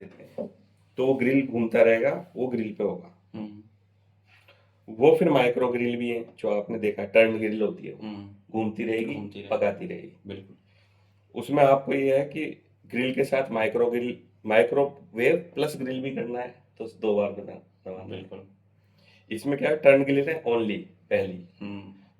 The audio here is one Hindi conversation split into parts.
देते हैं, तो वो ग्रिल घूमता रहेगा, वो ग्रिल पे होगा। वो फिर माइक्रो ग्रिल भी है जो आपने देखा, टर्न ग्रिल होती है, घूमती रहेगी, घूमती रहेगी। पकाती रहेगी। बिल्कुल। उसमें आपको ये है कि ग्रिल के साथ micro grill, microwave plus grill भी करना है तो 2 बार दबाना है। बिल्कुल। इसमें क्या है, टर्न ग्रिल है ओनली पहली,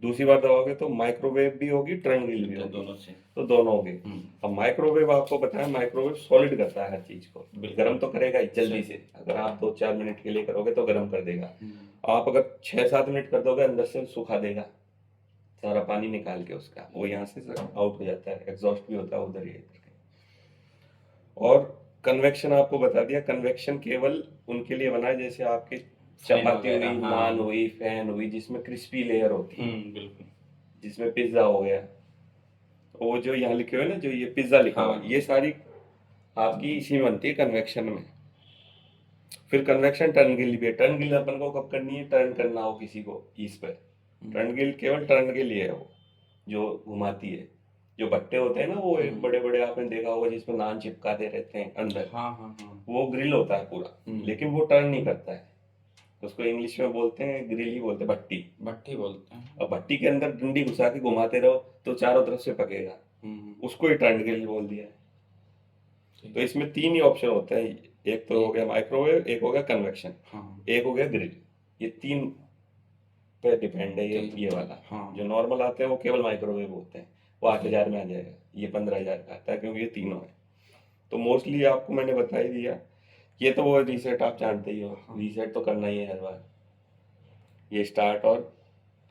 दूसरी बार दबाओगे तो माइक्रोवेव भी होगी, टर्न ग्रिल भी तो होगी, दोनों से। तो दोनों हो गए। अब माइक्रोवेव आपको पता है, माइक्रोवेव सॉलिड करता है हर चीज को, बिल्कुल। गर्म तो करेगा ही जल्दी सही। से। अगर आप 2-4 मिनट के लिए करोगे तो गर्म कर देगा। आप अगर 6-7 मिनट कर दोगे अंदर से सुखा देगा, सारा पानी निकाल के उसका, वो यहाँ से आउट हो जाता है, एग्जॉस्ट भी होता है उधर ही इधर के। और कन्वेक्शन आपको बता दिया, कन्वेक्शन केवल उनके लिए बना है जैसे आपकी फैन चपाती वगैरह, हुई, हाँ। नान हुई, फैन हुई, जिसमें क्रिस्पी लेयर होती है, बिल्कुल। जिसमें पिज्जा हो गया, वो जो यहाँ लिखे हुए ना, जो ये पिज्जा लिखा हुआ है, हाँ। ये सारी आपकी इसी में बनती है कन्वेक्शन में। फिर कन्वेक्शन टर्न गिल भी है। टर्न गिल अपन को कब करनी है, टर्न करना हो किसी को इस पर, टर्न गिल केवल टर्न के लिए है वो, जो घुमाती है। जो भट्टे होते हैं ना, वो एक बड़े बड़े आपने देखा होगा जिसमें नान चिपकाते रहते हैं अंदर, हाँ हाँ हाँ। वो ग्रिल होता है पूरा, लेकिन वो टर्न नहीं करता है। उसको इंग्लिश में बोलते हैं, ग्रिल ही बोलते हैं, भट्टी। भट्टी बोलते हैं। अब भट्टी के अंदर डंडी घुसा के घुमाते रहो तो चारों तरफ से पकेगा, उसको ही टर्न ग्रिल बोल दिया है। तो इसमें 3 ही ऑप्शन होते हैं, एक तो हो गया माइक्रोवेव, एक हो गया कन्वेक्शन, हाँ। एक हो गया ग्रिल। ये 3 पे डिपेंड है ये वाला। हाँ। जो नॉर्मल आते हैं वो केवल माइक्रोवेव होते हैं, वो 8,000 में आ जाएगा, ये 15,000 का आता है क्योंकि ये तीनों है। तो मोस्टली आपको मैंने बता ही दिया। ये तो वो रीसेट आप जानते ही हो, रीसेट तो करना ही है हर बार। ये स्टार्ट और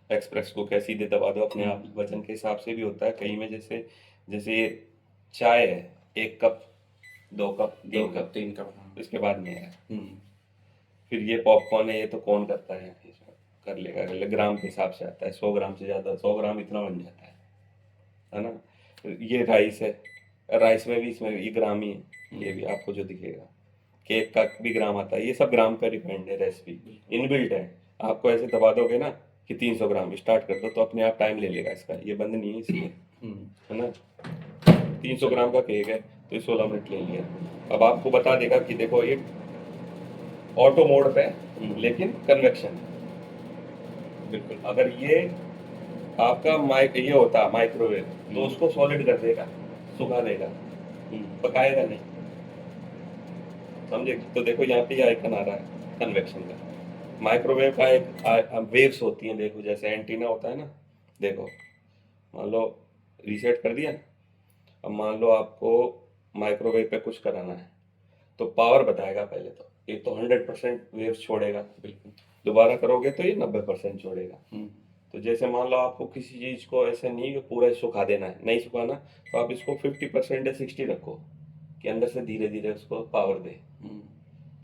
एक्सप्रेस को क्या सीधे दबा दो, अपने आप वजन के हिसाब से भी होता है कई में। जैसे जैसे ये चाय है, 1 कप, 2 कप, 3 कप, 3 कप, हाँ। इसके बाद में है। फिर ये पॉपकॉर्न है, ये तो कौन करता है, कर लेगा, ग्राम के हिसाब से आता है, 100 ग्राम से ज़्यादा, 100 ग्राम इतना बन जाता है ना। ये राइस है, राइस में भी, इसमें भी ये ग्राम ही है, ये भी आपको जो दिखेगा, केक का भी ग्राम आता है, ये सब ग्राम पे डिपेंड है, रेसिपी इनबिल्ट है। आपको ऐसे दबा दोगे ना कि 300 ग्राम स्टार्ट कर दो तो अपने आप टाइम ले लेगा इसका, ये बंद नहीं है इसलिए, है ना। 300 ग्राम का केक है तो ये 16 मिनट ले लिया। अब आपको बता देगा कि देखो ये ऑटो मोड पे है, लेकिन कन्वेक्शन। बिल्कुल, अगर ये आपका ये होता माइक्रोवेव तो उसको सॉलिड कर देगा, सुखा देगा, पकाएगा नहीं, समझे। तो देखो यहाँ पे आइकन आ रहा है कन्वेक्शन का। माइक्रोवेव का एक वेव्स होती हैं, देखो जैसे एंटीना होता है ना, देखो मान लो रीसेट कर दिया। अब मान लो आपको माइक्रोवेव पे कुछ कराना है तो पावर बताएगा पहले, तो एक तो 100% वेव्स छोड़ेगा, बिल्कुल, दोबारा करोगे तो ये 90% छोड़ेगा। तो जैसे मान लो आपको किसी चीज़ को ऐसे नहीं कि पूरा सुखा देना है, नहीं सुखाना, तो आप इसको 50% या 60 रखो कि अंदर से धीरे धीरे उसको पावर दे।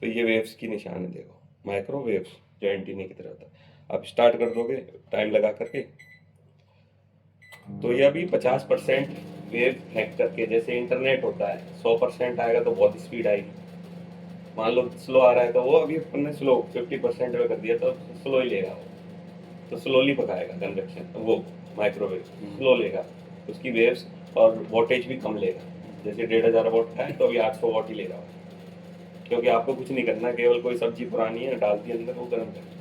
तो ये वेव्स की निशान है, देखो माइक्रो वेव्स जो एंटीने की तरह होता है। आप स्टार्ट कर दोगे टाइम लगा करके, तो ये अभी 50% वेव हैक करके, जैसे इंटरनेट होता है 100% आएगा तो बहुत स्पीड आएगी, मान लो स्लो आ रहा है तो वो अभी अपन ने स्लो 50% में कर दिया तो स्लो ही लेगा वो, तो स्लोली पकाएगा कन्वेक्शन, वो माइक्रोवेव स्लो लेगा, उसकी वेव्स और वोल्टेज भी कम लेगा। जैसे 1,500 वोल्ट का है तो अभी 800 वोल्ट ही लेगा वो, क्योंकि आपको कुछ नहीं करना, केवल कोई सब्जी पुरानी है डाल दी अंदर, वो गर्म कर।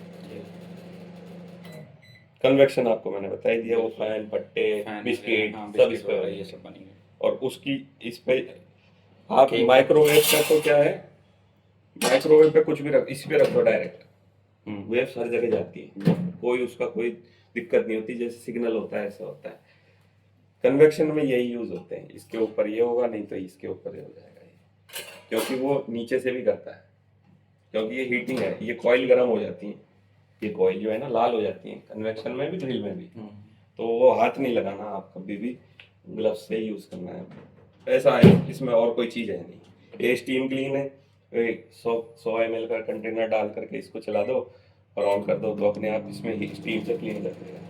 कन्वेक्शन आपको मैंने बता ही दिया, वो फैन, पट्टे, बिस्किट, सब इस पे ये सब बनेंगे। और उसकी इस पे आप माइक्रोवेव का तो क्या है, माइक्रोवेव पे कुछ भी रख, इस पे रख दो डायरेक्ट, वेव्स हर जगह जाती है, कोई उसका कोई दिक्कत नहीं होती, जैसे सिग्नल होता है ऐसा होता है। कन्वेक्शन में यही यूज होते हैं, इसके ऊपर ये होगा, नहीं तो इसके ऊपर ये हो जाएगा ये, क्योंकि वो नीचे से भी करता है, क्योंकि ये हीटिंग है, ये कॉइल गर्म हो जाती है, ये कॉइल जो है ना लाल हो जाती है, कन्वेक्शन में भी ग्रिल में भी। तो वो हाथ नहीं लगाना, आप कभी भी ग्लव्स से ही यूज करना है, ऐसा है इसमें, और कोई चीज़ है नहीं। ये स्टीम क्लीन है, 100 ml का कंटेनर डाल करके इसको चला दो और ऑन कर दो तो अपने आप इसमें स्टीम से क्लीन कर देगा।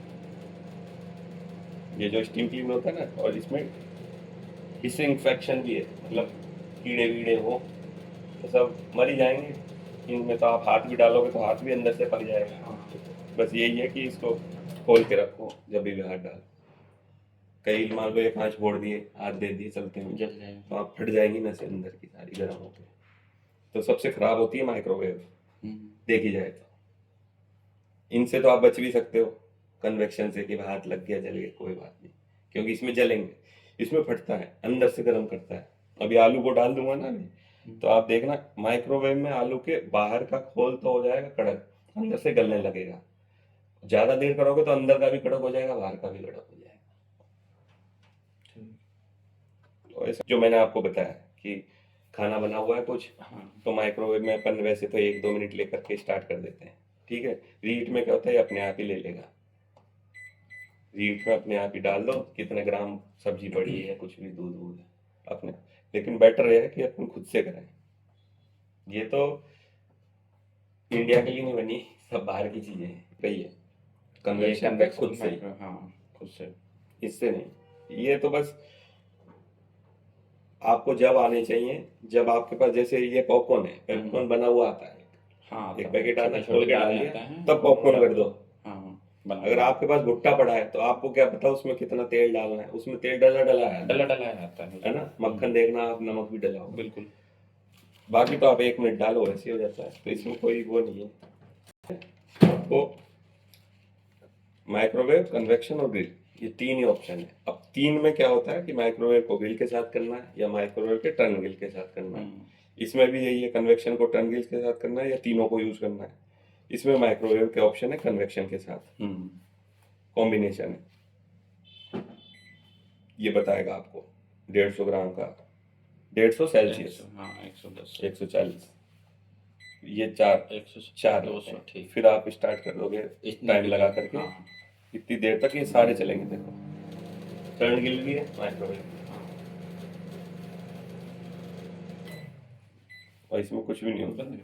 ये जो स्टीम क्लीन होता है ना, और इसमें डिसइंफेक्शन भी है, मतलब कीड़े वीड़े हो तो सब मर ही जाएंगे इनमें, तो आप हाथ भी डालोगे तो हाथ भी अंदर से पक जाएगा। बस यही है कि इसको खोल के रखो जब भी हाथ डाल, कई मान लो एक आँच फोड़ दिए, हाथ दे दिए चलते हुए, जल जाएगा तो आप फट जाएगी ना से अंदर की सारी गर्म होकर। तो सबसे खराब होती है माइक्रोवेव, हम्म, देखी जाए तो। इनसे तो आप बच भी सकते हो, कन्वेक्शन से, कि हाथ लग गया जल गया, कोई बात नहीं, क्योंकि इसमें जलेंगे, इसमें फटता है, अंदर से गर्म करता है। अभी आलू को डाल दूंगा ना अभी, तो आप देखना माइक्रोवेव में आलू के बाहर का खोल तो हो जाएगा कड़क, अंदर से गलने लगेगा। ज्यादा देर करोगे तो अंदर का भी कड़क हो जाएगा, बाहर का भी कड़क हो जाएगा। ठीक। तो ऐसा जो मैंने आपको बताया कि खाना बना हुआ है कुछ, हाँ तो माइक्रोवेव में अपन वैसे तो 1-2 मिनट लेकर के स्टार्ट कर देते हैं, ठीक है। रीहीट में क्या होता है, अपने आप ही ले लेगा। रीहीट में अपने आप ही डाल दो, कितने ग्राम सब्जी पड़ी है, कुछ भी दूध वूध है अपने। लेकिन बेटर है कि अपन खुद से करें। ये तो इंडिया के लिए नहीं बनी, सब बाहर की चीजें हैं, कही है ये कन्वेक्शन में खुद से, माइक्रो, हाँ खुद से। इससे नहीं। ये तो बस आपको जब आने चाहिए, जब आपके पास, जैसे ये पॉपकॉर्न है, पॉपकॉर्न बना हुआ आता है, हाँ एक आता है, पैकेट आना, छोटे खोल छोटे के डाल दाने दिया, आते हैं, तब पॉपकॉर्न कर दो। हाँ बना अगर आपके पास भुट्टा पड़ा है तो आपको क्या पता उसमें कितना तेल डालना है, उसमें तेल डला डला है, डला डला आता है ना। मक्खन देखना आप, नमक भी डला होगा, बिल्कुल। बाकी तो आप 1 मिनट डालो वैसे हो जाता है, तो इसमें कोई वो नहीं है। आपको माइक्रोवेव, कन्वेक्शन और ग्रिल, ये 3 ही ऑप्शन है। अब 3 में क्या होता है कि माइक्रोवेव को ग्रिल के साथ करना है या माइक्रोवेव के टर्न ग्रिल के साथ करना है। इसमें भी यही है, कन्वेक्शन को टर्न ग्रिल के साथ करना है या तीनों को यूज करना है। इसमें माइक्रोवेव के ऑप्शन है कन्वेक्शन के साथ, कॉम्बिनेशन है। ये बताएगा आपको 150 ग्राम का, 150 सेल्सियस, हाँ 110, 140, ये चार 100, 200, होते हैं। ठीक। फिर आप स्टार्ट कर दोगे इतनी टाइम देर लगा तक, करके, हाँ इतनी देर तक ये सारे चलेंगे। देखो, टर्न ग्रिल भी है, माइक्रोवेव, हाँ और इसमें कुछ भी नहीं होता। बंद